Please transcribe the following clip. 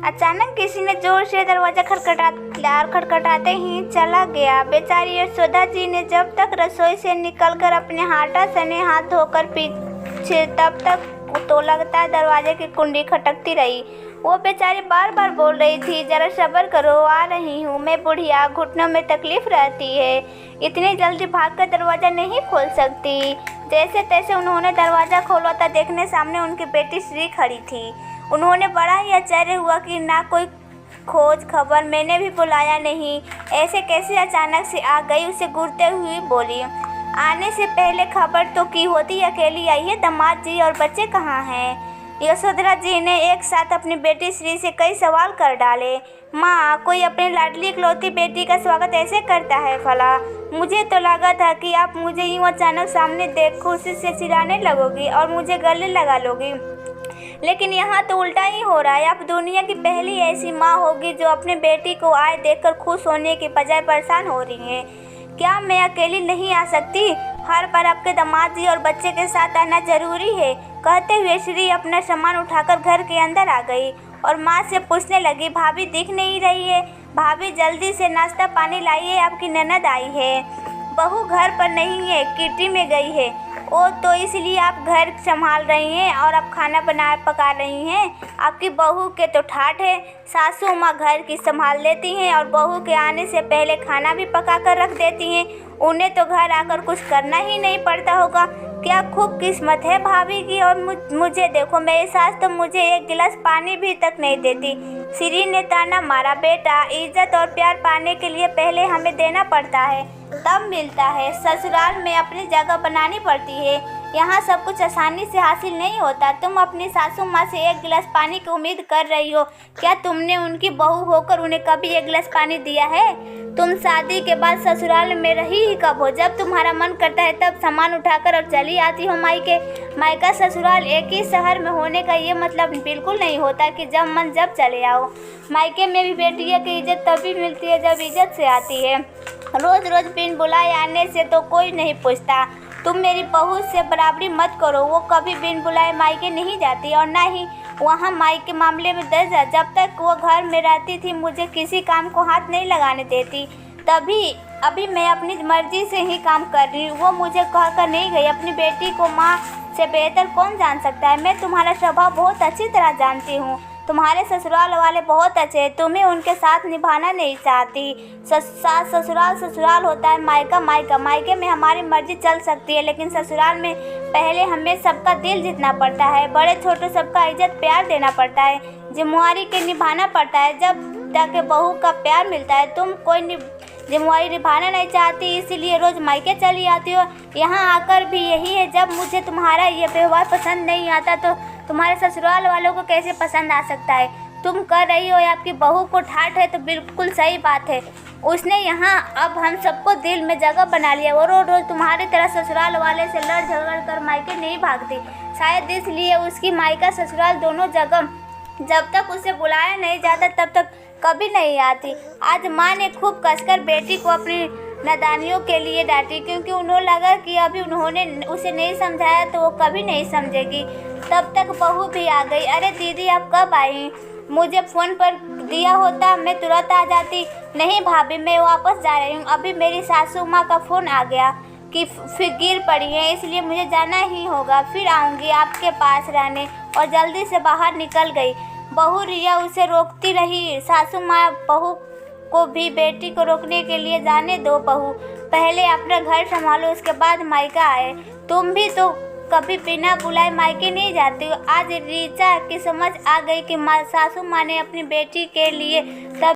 अचानक किसी ने जोर से दरवाजा खटखटाते ही चला गया। बेचारी यशोदा जी ने जब तक रसोई से निकलकर अपने हाटा सने हाथ धोकर पीछे तब तक तो लगातार दरवाजे की कुंडी खटकती रही। वो बेचारी बार बार बोल रही थी, जरा सब्र करो, आ रही हूँ मैं बुढ़िया, घुटनों में तकलीफ रहती है, इतनी जल्दी भागकर दरवाज़ा नहीं खोल सकती। जैसे तैसे उन्होंने दरवाज़ा खोला तो देखने सामने उनकी बेटी श्री खड़ी थी। उन्होंने बड़ा ही आश्चर्य हुआ कि ना कोई खोज खबर, मैंने भी बुलाया नहीं, ऐसे कैसे अचानक से आ गई। उसे घूरते हुए बोली, आने से पहले खबर तो की होती, अकेली आई है, दामाद जी और बच्चे कहाँ हैं। यशोधरा जी ने एक साथ अपनी बेटी श्री से कई सवाल कर डाले। माँ, कोई अपनी लाडली इकलौती बेटी का स्वागत ऐसे करता है भला? मुझे तो लगा था कि आप मुझे यूँ अचानक सामने देख खुशी से चिल्लाने लगोगी और मुझे गले लगा लोगी, लेकिन यहाँ तो उल्टा ही हो रहा है। आप दुनिया की पहली ऐसी माँ होगी जो अपने बेटी को आए देखकर खुश होने की बजाय परेशान हो रही है। क्या मैं अकेली नहीं आ सकती? हर बार आपके दामाद जी और बच्चे के साथ आना जरूरी है। कहते हुए श्री अपना सामान उठाकर घर के अंदर आ गई और माँ से पूछने लगी, भाभी दिख नहीं रही है? भाभी जल्दी से नाश्ता पानी लाइए, आपकी ननद आई है। बहू घर पर नहीं है, किटी में गई है। ओ, तो इसलिए आप घर संभाल रही हैं और आप खाना पका रही हैं। आपकी बहू के तो ठाठ है, सासू माँ घर की संभाल लेती हैं और बहू के आने से पहले खाना भी पका कर रख देती हैं। उन्हें तो घर आकर कुछ करना ही नहीं पड़ता होगा। क्या खूब किस्मत है भाभी की। और मुझे देखो, मेरी सास तो मुझे एक गिलास पानी भी तक नहीं देती। श्री ने ताना मारा, बेटा, इज्जत और प्यार पाने के लिए पहले हमें देना पड़ता है, तब मिलता है। ससुराल में अपनी जगह बनानी पड़ती है, यहाँ सब कुछ आसानी से हासिल नहीं होता। तुम अपनी सासू माँ से एक गिलास पानी की उम्मीद कर रही हो, क्या तुमने उनकी बहू होकर उन्हें कभी एक गिलास पानी दिया है? तुम शादी के बाद ससुराल में रही ही कब हो? जब तुम्हारा मन करता है तब सामान उठाकर और चली आती हो मायके। मायका ससुराल एक ही शहर में होने का ये मतलब बिल्कुल नहीं होता कि जब मन जब चले आओ। मायके में भी बेटियों की इज्जत तभी मिलती है जब इज्जत से आती है। रोज़ रोज़ बिन बुलाए आने से तो कोई नहीं पूछता। तुम मेरी बहू से बराबरी मत करो, वो कभी बिन बुलाए मायके नहीं जाती और ना ही वहाँ मायके मामले में दर्ज है। जब तक वो घर में रहती थी मुझे किसी काम को हाथ नहीं लगाने देती, अभी मैं अपनी मर्जी से ही काम कर रही हूँ। वो मुझे कहकर नहीं गई, अपनी बेटी को माँ से बेहतर कौन जान सकता है। मैं तुम्हारा स्वभाव बहुत अच्छी तरह जानती हूँ। तुम्हारे ससुराल वाले बहुत अच्छे हैं, तुम्हें उनके साथ निभाना नहीं चाहती। सास ससुराल ससुराल होता है, मायका मायका। मायके में हमारी मर्जी चल सकती है, लेकिन ससुराल में पहले हमें सबका दिल जीतना पड़ता है। बड़े छोटे सबका इज्जत प्यार देना पड़ता है, जिम्मेवारी के निभाना पड़ता है। जब तक बहू का प्यार मिलता है, तुम कोई जिम्मेवारी निभाना नहीं चाहती, इसीलिए रोज़ मायके चली आती हो। यहाँ आकर भी यही है। जब मुझे तुम्हारा ये व्यवहार पसंद नहीं आता तो तुम्हारे ससुराल वालों को कैसे पसंद आ सकता है? तुम कर रही हो आपकी बहू को ठाठ है तो बिल्कुल सही बात है। उसने यहाँ अब हम सबको दिल में जगह बना लिया। वो रोज़ रोज़ तुम्हारी तरह ससुराल वाले से लड़ झगड़ कर मायके नहीं भागती। शायद इसलिए उसकी मायका ससुराल दोनों जगह जब तक उसे बुलाया नहीं जाता तब तक कभी नहीं आती। आज माँ ने खूब कसकर बेटी को अपनी नादानियों के लिए डांटी, क्योंकि उन्हें लगा कि अभी उन्होंने उसे नहीं समझाया तो वो कभी नहीं समझेगी। तब तक बहू भी आ गई। अरे दीदी, आप कब आई? मुझे फ़ोन पर दिया होता मैं तुरंत आ जाती। नहीं भाभी, मैं वापस जा रही हूँ, अभी मेरी सासू माँ का फ़ोन आ गया कि फिर गिर पड़ी है, इसलिए मुझे जाना ही होगा, फिर आऊँगी आपके पास रहने। और जल्दी से बाहर निकल गई। बहू रिया उसे रोकती रही। सासू माँ बहू को भी बेटी को रोकने के लिए, जाने दो बहू, पहले अपना घर संभालो, उसके बाद मायका आए। तुम भी तो कभी बिना बुलाए मायके नहीं जाती हो। आज रीचा की समझ आ गई कि सासू माँ ने अपनी बेटी के लिए तब